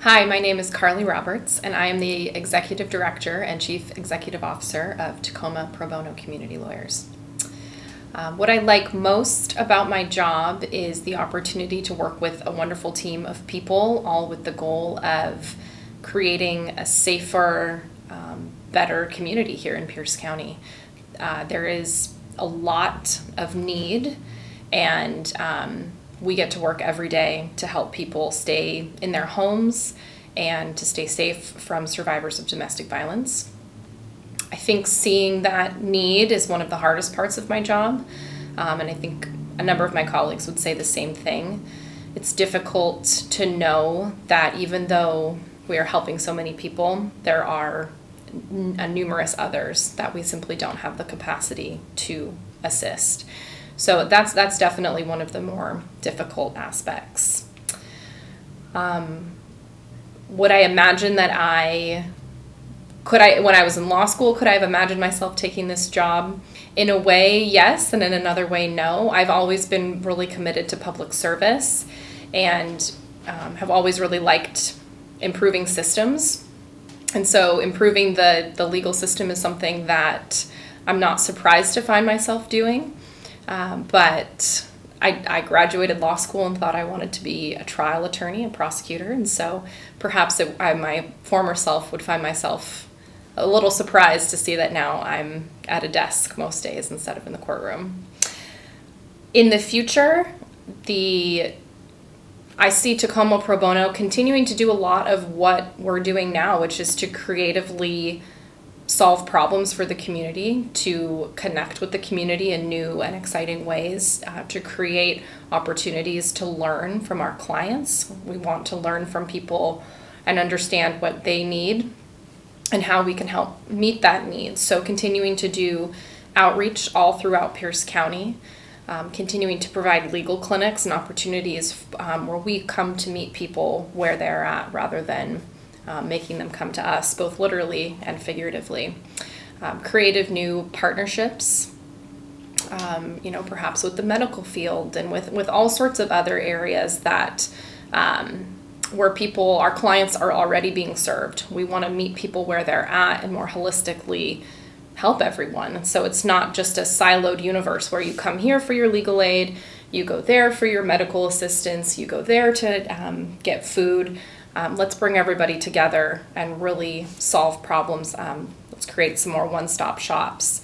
Hi, my name is Carly Roberts, and I am the Executive Director and Chief Executive Officer of Tacomaprobono Community Lawyers. What I like most about my job is the opportunity to work with a wonderful team of people, all with the goal of creating a safer, better community here in Pierce County. There is a lot of need, and we get to work every day to help people stay in their homes and to stay safe from survivors of domestic violence. I think seeing that need is one of the hardest parts of my job, and I think a number of my colleagues would say the same thing. It's difficult to know that even though we are helping so many people, there are numerous others that we simply don't have the capacity to assist. So that's definitely one of the more difficult aspects. Would I imagine that when I was in law school, could I have imagined myself taking this job? In a way, yes, and in another way, no. I've always been really committed to public service and have always really liked improving systems. And so improving the legal system is something that I'm not surprised to find myself doing. But I graduated law school and thought I wanted to be a trial attorney and prosecutor, and so perhaps my former self would find myself a little surprised to see that now I'm at a desk most days instead of in the courtroom. In the future, I see Tacoma Pro Bono continuing to do a lot of what we're doing now, which is to creatively solve problems for the community, to connect with the community in new and exciting ways, to create opportunities to learn from our clients. We want to learn from people and understand what they need and how we can help meet that need. So continuing to do outreach all throughout Pierce County, continuing to provide legal clinics and opportunities where we come to meet people where they're at rather than making them come to us, both literally and figuratively. Creative new partnerships, perhaps with the medical field and with all sorts of other areas that where our clients are already being served. We want to meet people where they're at and more holistically help everyone. So it's not just a siloed universe where you come here for your legal aid, you go there for your medical assistance, you go there to get food. Let's bring everybody together and really solve problems. Let's create some more one-stop shops.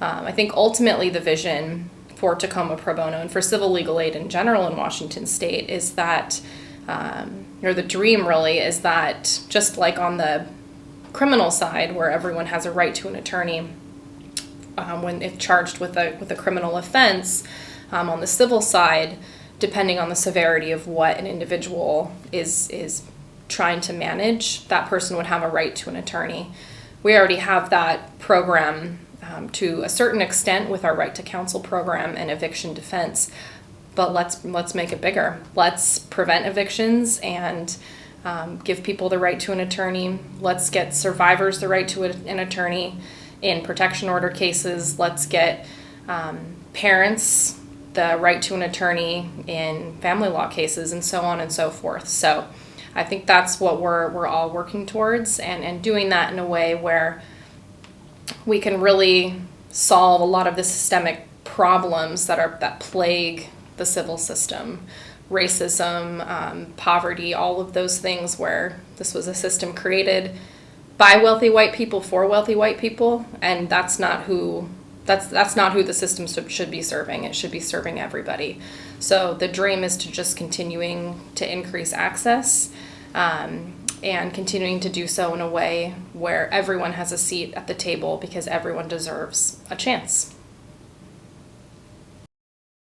I think ultimately the vision for Tacoma Pro Bono and for civil legal aid in general in Washington State is that, the dream really is that just like on the criminal side where everyone has a right to an attorney when if charged with a criminal offense, on the civil side, depending on the severity of what an individual is trying to manage, that person would have a right to an attorney. We already have that program to a certain extent with our right to counsel program and eviction defense, but let's make it bigger. Let's prevent evictions and give people the right to an attorney. Let's get survivors the right to an attorney in protection order cases. Let's get parents the right to an attorney in family law cases, and so on and so forth. So I think that's what we're all working towards, and doing that in a way where we can really solve a lot of the systemic problems that plague the civil system. Racism, poverty, all of those things where this was a system created by wealthy white people for wealthy white people, and that's not who the system should be serving. It should be serving everybody. So the dream is to just continuing to increase access and continuing to do so in a way where everyone has a seat at the table because everyone deserves a chance.